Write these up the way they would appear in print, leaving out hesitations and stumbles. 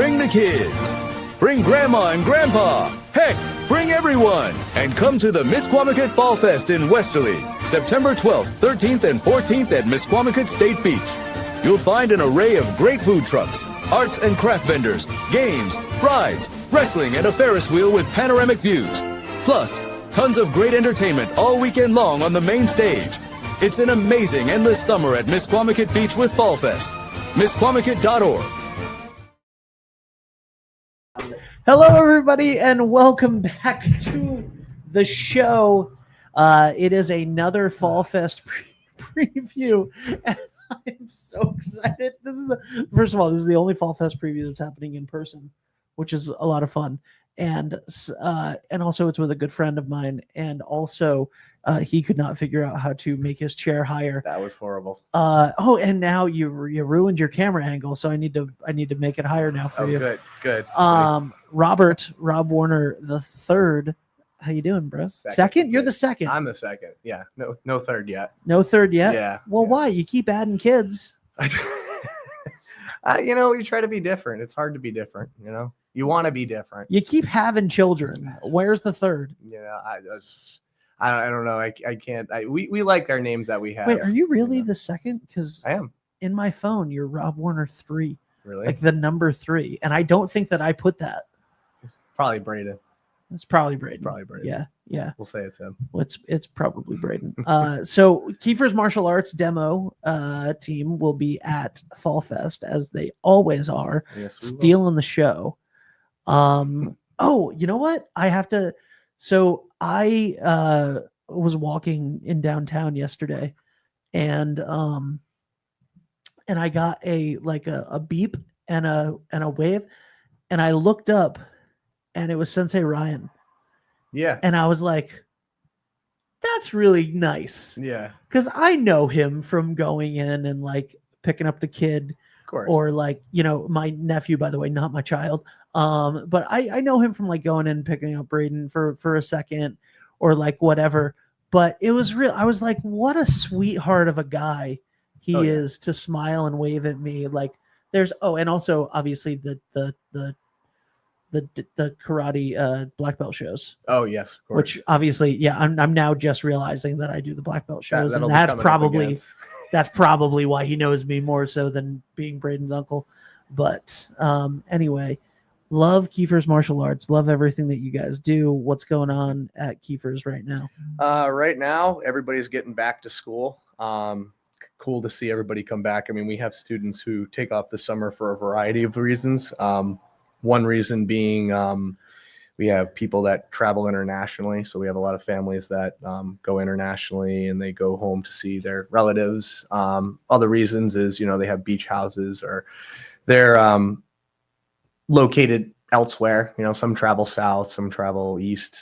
Bring the kids. Bring Grandma and Grandpa. Heck, bring everyone. And come to the Misquamicut Fallfest in Westerly, September 12th, 13th, and 14th at Misquamicut State Beach. You'll find an array of great food trucks, arts and craft vendors, games, rides, wrestling, and a Ferris wheel with panoramic views. Plus, tons of great entertainment all weekend long on the main stage. It's an amazing endless summer at Misquamicut Beach with Fallfest. Misquamicut.org. Hello, everybody, and welcome back to the show. It is another Fallfest preview, and I'm so excited. First of all, this is the only Fallfest preview that's happening in person, which is a lot of fun. And also it's with a good friend of mine, and also he could not figure out how to make his chair higher. That was horrible. And now you ruined your camera angle, so I need to make it higher now for you. Good. Rob Warner the third. How you doing, bro? Second? You're the second. I'm the second. Yeah. No third yet. No third yet? Yeah. Well, yeah. Why? You keep adding kids. You try to be different. It's hard to be different, You want to be different. You keep having children. Where's the third? Yeah, I don't know. I can't. We like our names that we have. Wait, are you really the second? Because I am. In my phone, you're Rob Warner 3. Really? Like the number 3. And I don't think that I put that. Probably Braden. It's probably Braden. Yeah. We'll say it's him. It's probably Braden. So Kiefer's martial arts demo team will be at Fallfest, as they always are, stealing the show. Oh, you know what? I have to. So I was walking in downtown yesterday, and I got a beep and a wave, and I looked up, and it was Sensei Ryan. Yeah. And I was like, that's really nice. Yeah. Because I know him from going in and picking up the kid. Of course. Or my nephew, by the way, not my child. But I know him from going in and picking up Braden for a second or whatever. But it was real. I was like, what a sweetheart of a guy he is to smile and wave at me. And also obviously the karate black belt shows. Oh yes, of course. Which obviously, I'm now just realizing that I do the black belt shows, and that's probably why he knows me more so than being Braden's uncle. But anyway, love Kiefer's martial arts. Love everything that you guys do. What's going on at Kiefer's right now? Right now, everybody's getting back to school. Cool to see everybody come back. I mean, we have students who take off the summer for a variety of reasons. One reason being we have people that travel internationally. So we have a lot of families that go internationally and they go home to see their relatives. Other reasons is, they have beach houses or they're located elsewhere. Some travel south, some travel east.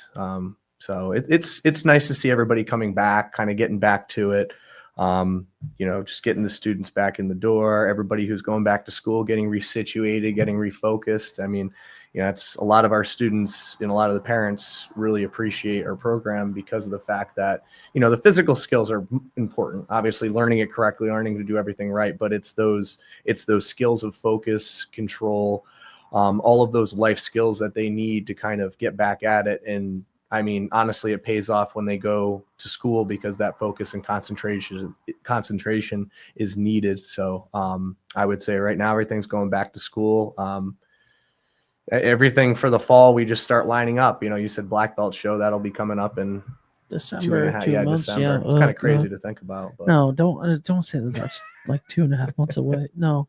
So it's nice to see everybody coming back, kind of getting back to it. Just getting the students back in the door, everybody who's going back to school, getting resituated, getting refocused. I mean, it's a lot of our students and a lot of the parents really appreciate our program because of the fact that, the physical skills are important, obviously learning it correctly, learning to do everything right, but it's those skills of focus, control, all of those life skills that they need to kind of get back at it. And I mean, honestly, it pays off when they go to school because that focus and concentration is needed. So I would say right now, everything's going back to school. Everything for the fall, we just start lining up. You said black belt show, that'll be coming up in December. Months, December. Yeah. It's kind of crazy to think about. But. No, don't say that. That's 2.5 months away. No,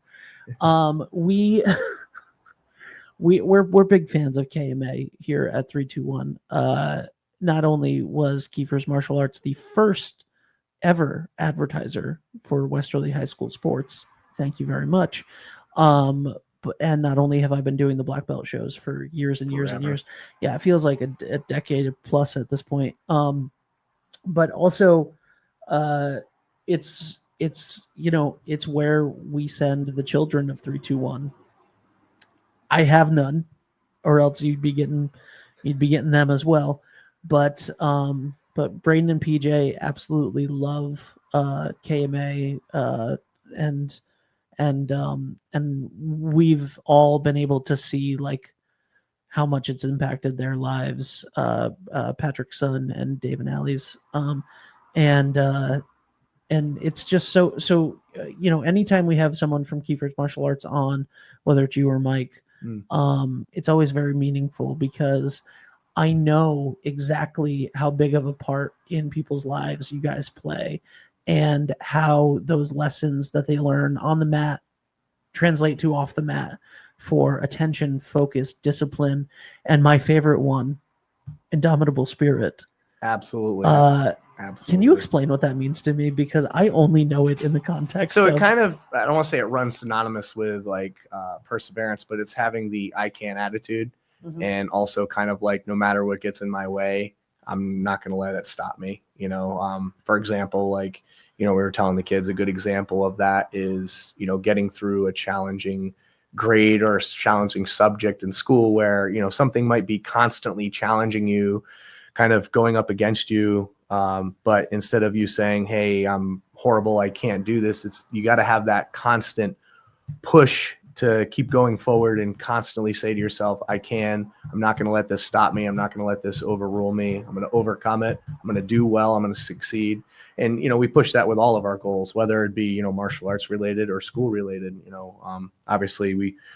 We're big fans of KMA here at 321. Not only was Kiefer's Martial Arts the first ever advertiser for Westerly High School sports, thank you very much. And not only have I been doing the black belt shows for years and years and years. Yeah, it feels like a decade plus at this point. But also, it's where we send the children of 321. I have none, or else you'd be getting them as well. But Braden and PJ absolutely love KMA and and we've all been able to see like how much it's impacted their lives, Patrick's son and Dave and Allie's, and it's just so anytime we have someone from Kiefer's Martial Arts on, whether it's you or Mike, it's always very meaningful because I know exactly how big of a part in people's lives you guys play, and how those lessons that they learn on the mat translate to off the mat for attention, focus, discipline, and my favorite one, indomitable spirit. Absolutely. Absolutely. Can you explain what that means to me? Because I only know it in the context. So it kind of, I don't want to say it runs synonymous with like perseverance, but it's having the I can attitude, and also kind of like, no matter what gets in my way, I'm not going to let it stop me. For example, like, we were telling the kids, a good example of that is, getting through a challenging grade or a challenging subject in school where, something might be constantly challenging you, kind of going up against you. But instead of you saying, hey, I'm horrible, I can't do this, you got to have that constant push to keep going forward and constantly say to yourself, I'm not going to let this stop me. I'm not going to let this overrule me. I'm going to overcome it. I'm going to do well. I'm going to succeed. And, we push that with all of our goals, whether it be, martial arts related or school related. Obviously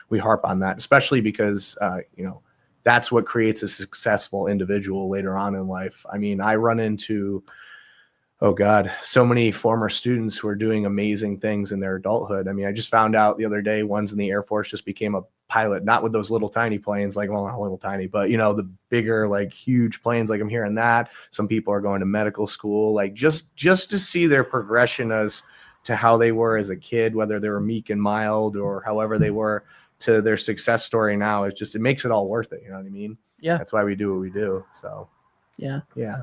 we harp on that, especially because, that's what creates a successful individual later on in life. I mean, I run into, so many former students who are doing amazing things in their adulthood. I mean, I just found out the other day, one's in the Air Force, just became a pilot, not with those little tiny planes, like, well, not little tiny, but the bigger, like huge planes, like I'm hearing that. Some people are going to medical school, like just to see their progression as to how they were as a kid, whether they were meek and mild or however they were, to their success story now. It's just, it makes it all worth it. You know what I mean? Yeah. That's why we do what we do. So yeah. Yeah.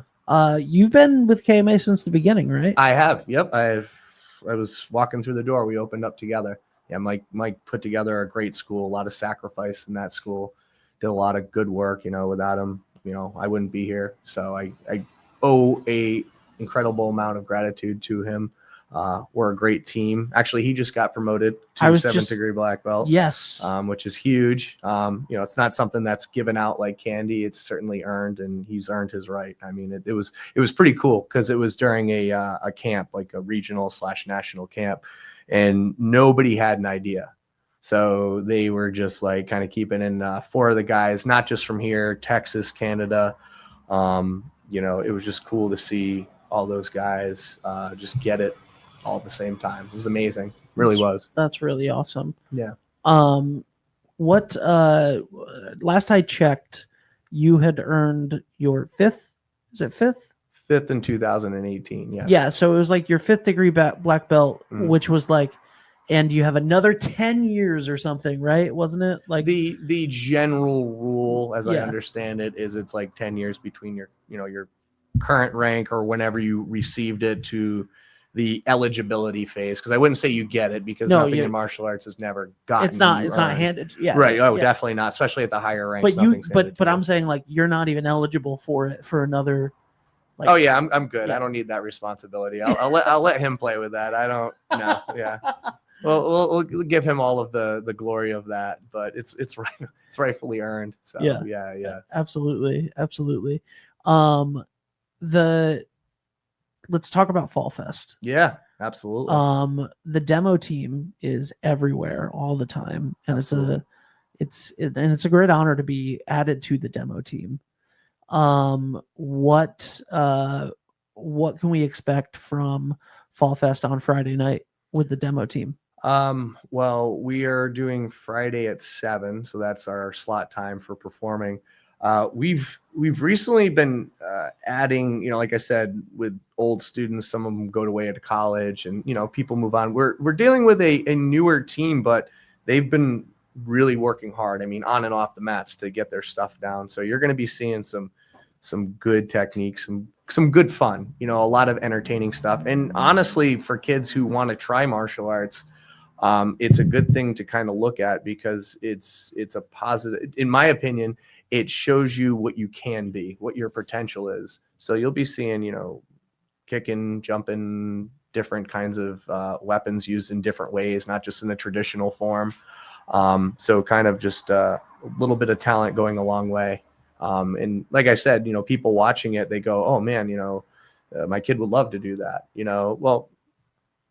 You've been with KMA since the beginning, right? I have. Yep. I was walking through the door. We opened up together. Yeah. Mike put together a great school, a lot of sacrifice in that school, did a lot of good work. Without him, I wouldn't be here. So I owe a incredible amount of gratitude to him. We're a great team. Actually, he just got promoted to seventh degree black belt. Yes. Which is huge. It's not something that's given out like candy. It's certainly earned, and he's earned his right. I mean, it was pretty cool because it was during a camp, like a regional / national camp, and nobody had an idea. So they were just like kind of keeping in 4 of the guys, not just from here, Texas, Canada. It was just cool to see all those guys just get it all at the same time. It was amazing. Really was. That's really awesome. Yeah. What last I checked, you had earned your 5th? Is it 5th? 5th in 2018. Yes. Yeah. So it was like your 5th degree black belt, which was like, and you have another 10 years or something, right? Wasn't it like the general rule, as I understand it, is it's like 10 years between your current rank or whenever you received it to the eligibility phase, because I wouldn't say you get it, because nothing in martial arts has never gotten. It's not handed. Yeah. Right. Oh, definitely not. Especially at the higher ranks. But I'm saying like you're not even eligible for it for another. Like, oh yeah, I'm good. Yeah. I don't need that responsibility. I'll let him play with that. I don't know. Yeah. Well, we'll give him all of the glory of that, but it's rightfully earned. So yeah. Absolutely. Let's talk about Fallfest. Yeah, absolutely. The demo team is everywhere all the time, and it's a great honor to be added to the demo team. What can we expect from Fallfest on Friday night with the demo team? Well, we are doing Friday at 7, so that's our slot time for performing. We've recently been adding, like I said, with old students. Some of them go away to college, and people move on. We're dealing with a newer team, but they've been really working hard. I mean, on and off the mats to get their stuff down. So you're going to be seeing some good techniques, some good fun. A lot of entertaining stuff. And honestly, for kids who want to try martial arts, it's a good thing to kind of look at, because it's a positive, in my opinion. It shows you what you can be, what your potential is. So you'll be seeing, kicking, jumping, different kinds of weapons used in different ways, not just in the traditional form. So kind of just a little bit of talent going a long way. And like I said, people watching it, they go, oh man, my kid would love to do that, well,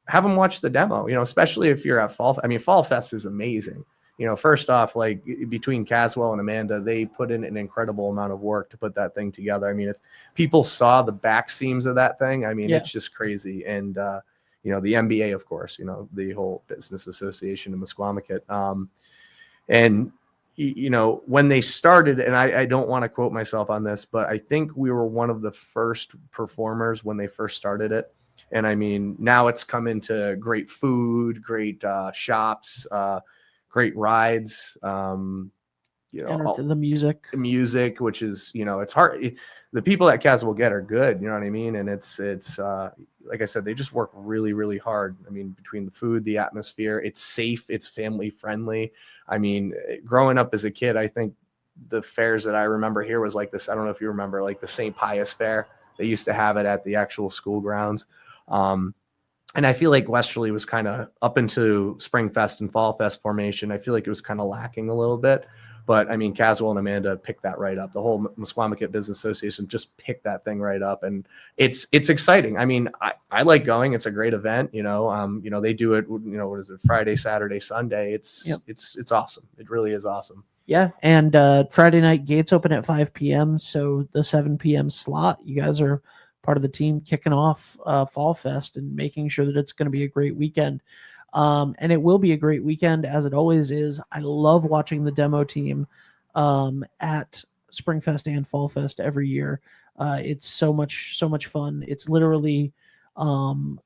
have them watch the demo, especially if you're at Fall Fest is amazing. First off, like between Caswell and Amanda, they put in an incredible amount of work to put that thing together. I mean, if people saw the back seams of that thing, I mean, it's just crazy. And, the MBA, of course, the whole business association in Misquamicut. And, when they started, and I don't want to quote myself on this, but I think we were one of the first performers when they first started it. And I mean, now it's come into great food, great shops, great rides, the music, which is, it's hard. The people that Caswell get are good. You know what I mean? And it's like I said, they just work really, really hard. I mean, between the food, the atmosphere, it's safe, it's family friendly. I mean, growing up as a kid, I think the fairs that I remember here was like this. I don't know if you remember, like the St. Pius Fair. They used to have it at the actual school grounds. And I feel like Westerly was kind of up into Spring Fest and Fall Fest formation. I feel like it was kind of lacking a little bit. But I mean, Caswell and Amanda picked that right up. The whole Misquamicut Business Association just picked that thing right up, and it's exciting. I mean, I like going. It's a great event. They do it. What is it? Friday, Saturday, Sunday. It's awesome. It really is awesome. Yeah, and Friday night gates open at 5 p.m. So the 7 p.m. slot, you guys are part of the team kicking off Fall Fest and making sure that it's going to be a great weekend. And it will be a great weekend, as it always is. I love watching the demo team at Springfest and Fall Fest every year. It's so much fun. It's literally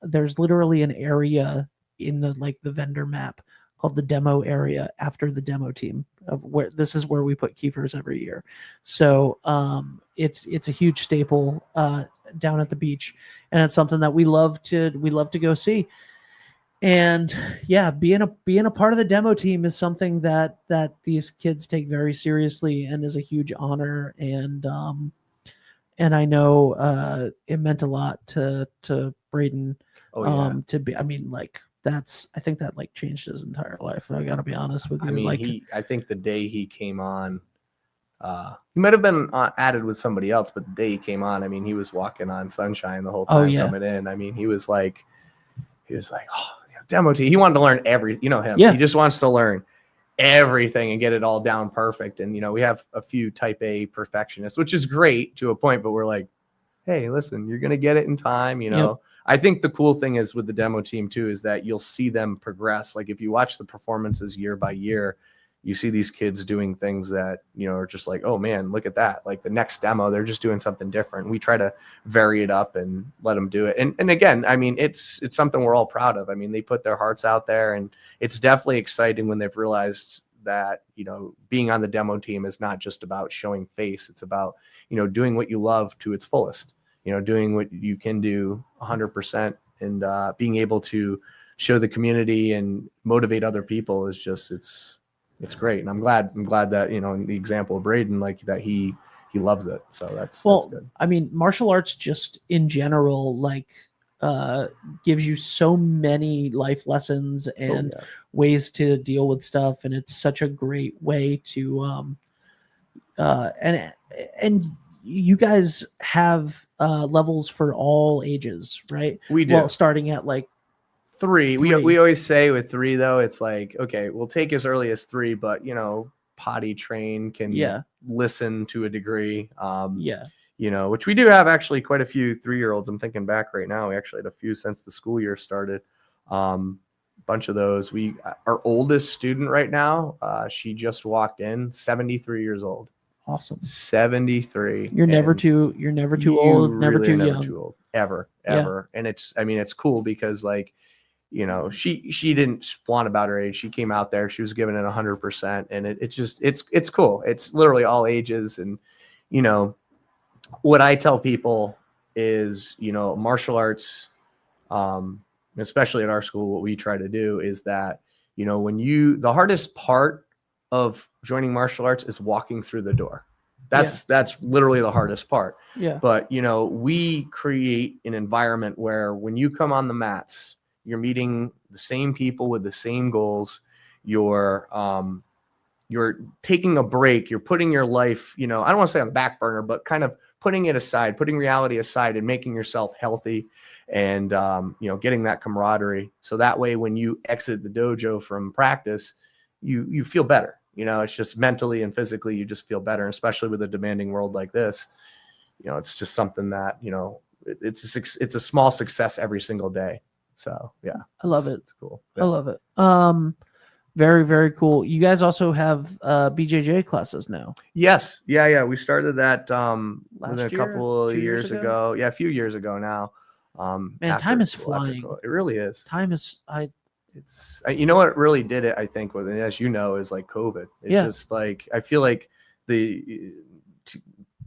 there's literally an area in the vendor map called the demo area after the demo team, of where this is where we put Kiefers every year. So it's a huge staple down at the beach, and it's something that we love to go see. And yeah, being a part of the demo team is something that these kids take very seriously and is a huge honor. And I know it meant a lot to Braden to be. I mean, like I think that like changed his entire life. I got to be honest with you. I mean, I think the day he came on, he might have been added with somebody else, but the day he came on, I mean, he was walking on sunshine the whole time coming in. I mean, he was like, oh. Demo team. He wanted to learn him. Yeah. He just wants to learn everything and get it all down perfect. And, we have a few type A perfectionists, which is great to a point, but we're like, hey, listen, you're going to get it in time. Yep. I think the cool thing is with the demo team too, is that you'll see them progress. Like if you watch the performances year by year, you see these kids doing things that, are just like, oh man, look at that. Like the next demo, they're just doing something different. We try to vary it up and let them do it. And again, I mean, it's something we're all proud of. I mean, they put their hearts out there, and it's definitely exciting when they've realized that, being on the demo team is not just about showing face. It's about, doing what you love to its fullest, doing what you can do 100%, and being able to show the community and motivate other people is just, it's great. And I'm glad that, in the example of Braden, like that he loves it. So that's good. I mean, martial arts just in general, like gives you so many life lessons and ways to deal with stuff. And it's such a great way to, and you guys have levels for all ages, right? We do. Well, starting at like 3. We always say with 3 though, it's like, okay, we'll take as early as 3, but potty train can listen to a degree. Which we do have actually quite a few 3-year-olds. I'm thinking back right now. We actually had a few since the school year started. Bunch of those. Our oldest student right now, she just walked in, 73 years old. Awesome. 73. You're never too old, never really too never young. too old. Ever. And it's cool because like, she didn't flaunt about her age. She came out there, she was giving it 100%. And it's cool. It's literally all ages. And, what I tell people is, martial arts, especially at our school, what we try to do is that, the hardest part of joining martial arts is walking through the door. That's literally the hardest part. Yeah. But, you know, we create an environment where when you come on the mats, you're meeting the same people with the same goals. You're taking a break. You're putting your life, you know, I don't want to say on the back burner, but kind of putting it aside, putting reality aside and making yourself healthy and, you know, getting that camaraderie. So that way, when you exit the dojo from practice, you feel better. You know, it's just mentally and physically, you just feel better, especially with a demanding world like this. You know, it's just something that, you know, it's a small success every single day. So yeah, I love it. It's cool. I love it. Very, very cool. You guys also have BJJ classes now. Yes. Yeah. We started that Last a couple of years ago? ago. Yeah, a few years ago now. Man, time is flying. It really is. It's You know what really did it, I think, with, as you know, is like COVID. It's just like, I feel like the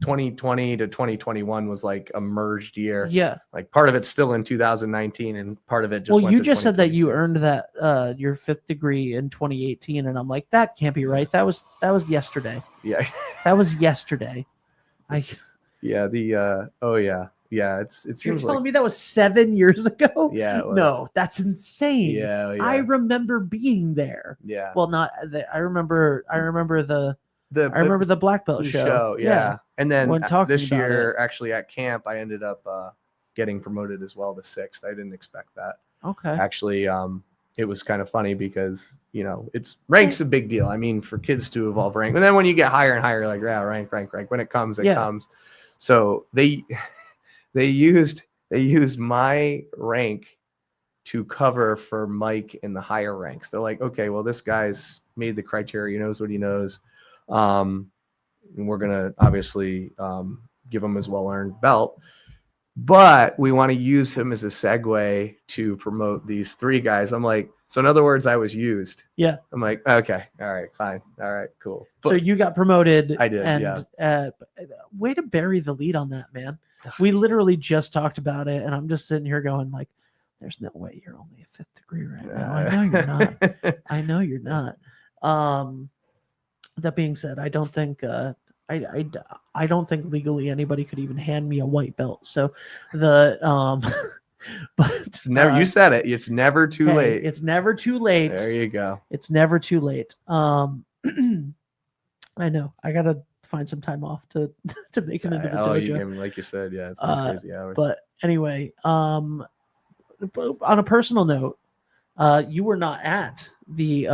2020 to 2021 was like a merged year. Yeah. Like part of it's still in 2019 and part of it just well, went you to just said that you 2022. earned that your 5th degree in 2018, and I'm like, that can't be right. That was yesterday. Yeah. That was yesterday. Yeah. It You're seems telling like, me that was 7 years ago? Yeah, it was. No, that's insane. Yeah. I remember being there. Yeah. Well, not I remember the black belt show. Yeah. And then When talking this about year, actually at camp, I ended up getting promoted as well to 6th. I didn't expect that. Okay. Actually, it was kind of funny because, you know, rank's a big deal. I mean, for kids to evolve rank. And then when you get higher and higher, you're like, yeah, rank. When it comes, it comes. So they used my rank to cover for Mike in the higher ranks. They're like, okay, well, this guy's made the criteria. He knows what he knows. And we're going to obviously give him his well-earned belt. But we want to use him as a segue to promote these 3 guys. I'm like, so in other words, I was used. Yeah. I'm like, okay, all right, fine. All right, cool. But so you got promoted. I did, and, way to bury the lead on that, man. We literally just talked about it, and I'm just sitting here going like, there's no way you're only a 5th degree right now. I know you're not. I know you're not. That being said, I don't think I don't think legally anybody could even hand me a white belt. So but it's never, you said it. It's never too late. It's never too late. There you go. It's never too late. I know. I gotta find some time off to make it into the dojo. Like you said, yeah, it's been crazy hours. But anyway, on a personal note, you were not at the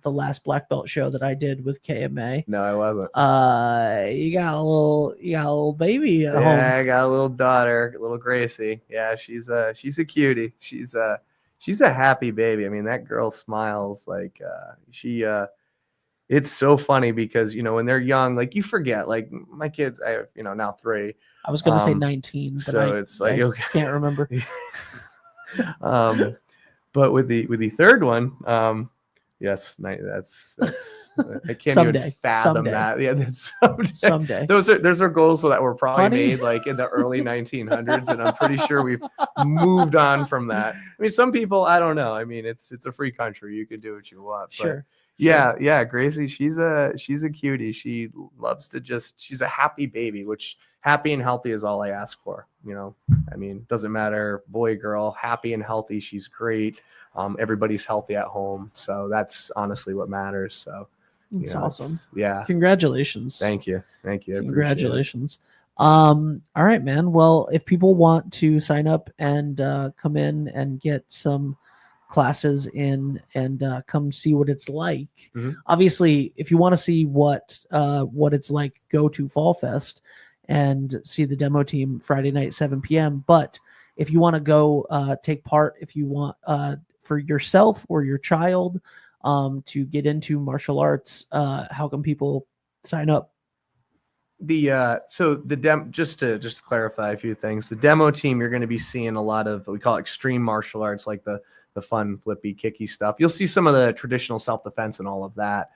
last black belt show that I did with KMA. No, I wasn't. You got a little baby at home. Yeah, I got a little daughter, little Gracie. Yeah, she's a cutie. She's a happy baby. I mean, that girl smiles like it's so funny because, you know, when they're young, like you forget, like my kids, I have, you know, now 3. I was going to say 19, but so it's like, I okay. Can't remember. But with the 3rd one, yes, that's I can't even fathom that. Yeah, that's someday. Those are goals that were probably made like in the early 1900s, and I'm pretty sure we've moved on from that. I mean, some people, I don't know. I mean, it's a free country. You can do what you want. Sure. But yeah, Gracie, she's a cutie. She loves to she's a happy baby, which happy and healthy is all I ask for. You know, I mean, doesn't matter, boy, girl, happy and healthy. She's great. Everybody's healthy at home. So that's honestly what matters. So it's awesome. Yeah. Congratulations. Thank you. Congratulations. All right, man. Well, if people want to sign up and come in and get some classes in and come see what it's like. Mm-hmm. Obviously, if you want to see what it's like, go to Fallfest and see the demo team Friday night, 7 p.m. But if you want to go take part, if you want for yourself or your child to get into martial arts, how can people sign up? Just to clarify a few things, the demo team, you're going to be seeing a lot of what we call extreme martial arts, like the fun flippy kicky stuff. You'll see some of the traditional self-defense and all of that.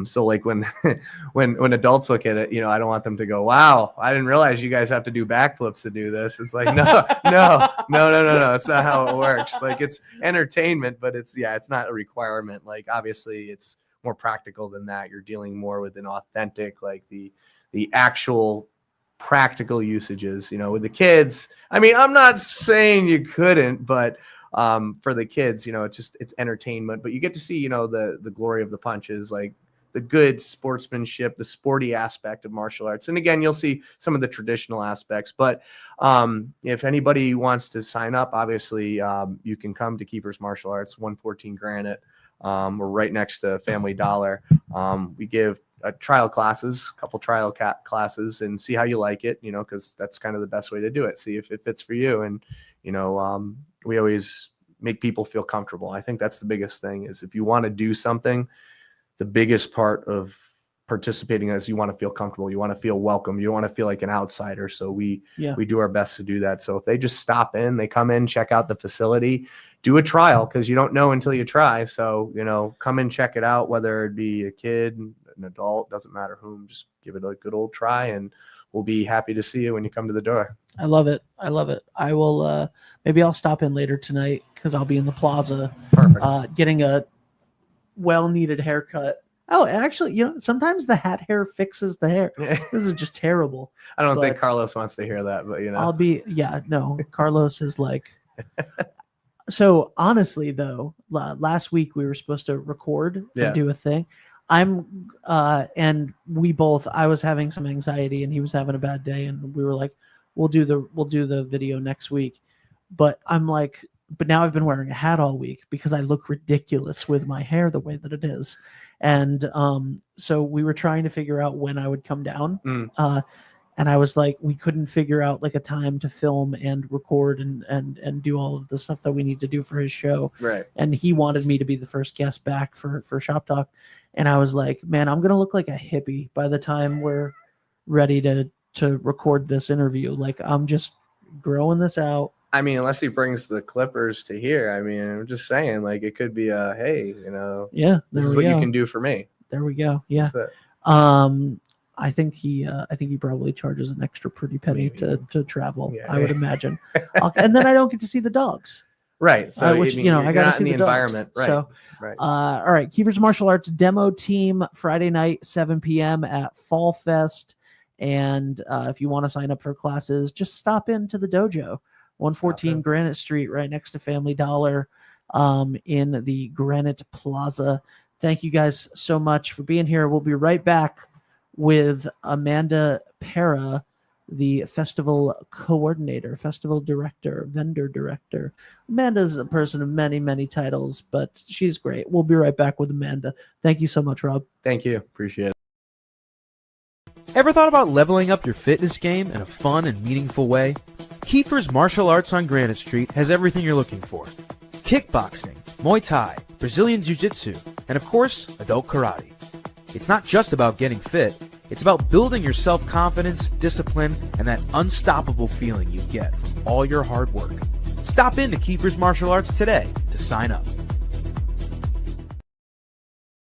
So like when adults look at it, you know, I don't want them to go, wow, I didn't realize you guys have to do backflips to do this. It's like, no. That's not how it works. Like, it's entertainment, but it's not a requirement. Like, obviously more practical than that. You're dealing more with an authentic, like the actual practical usages, with the kids. I mean, I'm not saying you couldn't, but for the kids, it's entertainment, but you get to see, the glory of the punches, like the good sportsmanship, the sporty aspect of martial arts. And again, you'll see some of the traditional aspects, but if anybody wants to sign up, obviously you can come to Kiefer's Martial Arts, 114 Granite. We're right next to Family Dollar. We give trial classes, a couple trial classes, and see how you like it, because that's kind of the best way to do it. See if it fits for you. And, we always make people feel comfortable. I think that's the biggest thing, is if you want to do something, the biggest part of participating is you want to feel comfortable. You want to feel welcome. You want to feel like an outsider. So we do our best to do that. So if they just stop in, they come in, check out the facility, do a trial, because you don't know until you try. So, come and check it out, whether it be a kid, an adult, doesn't matter whom, just give it a good old try, and we'll be happy to see you when you come to the door. I love it. I will, maybe I'll stop in later tonight, because I'll be in the plaza. Perfect. Getting a well-needed haircut. Oh, actually, sometimes the hat hair fixes the hair. This is just terrible. I don't think Carlos wants to hear that, but Carlos is like, so honestly though, last week we were supposed to record and do a thing. I was having some anxiety and he was having a bad day, and we were like, we'll do the video next week. But I'm like, but now I've been wearing a hat all week because I look ridiculous with my hair the way that it is. And so we were trying to figure out when I would come down. And I was like, we couldn't figure out like a time to film and record and do all of the stuff that we need to do for his show. Right. And he wanted me to be the first guest back for Shop Talk. And I was like, man, I'm going to look like a hippie by the time we're ready to record this interview. Like, I'm just growing this out. I mean, unless he brings the clippers to here, I mean, I'm just saying, like, it could be hey, this is what you can do for me. There we go. Yeah. I think he probably charges an extra pretty penny to travel. Yeah. I would imagine. And then I don't get to see the dogs. Right. So I got to see the environment. Right. So, right. All right. Kiefer's Martial Arts demo team, Friday night, 7 p.m. at Fallfest. And if you want to sign up for classes, just stop into the dojo, 114 Granite Street, right next to Family Dollar, in the Granite Plaza. Thank you guys so much for being here. We'll be right back with Amanda Para, the festival coordinator, festival director, vendor director. Amanda's a person of many, many titles, but she's great. We'll be right back with Amanda. Thank you so much, Rob. Thank you. Appreciate it. Ever thought about leveling up your fitness game in a fun and meaningful way? Kiefer's Martial Arts on Granite Street has everything you're looking for. Kickboxing, Muay Thai, Brazilian Jiu-Jitsu, and of course, adult karate. It's not just about getting fit, it's about building your self-confidence, discipline, and that unstoppable feeling you get from all your hard work. Stop into Kiefer's Martial Arts today to sign up.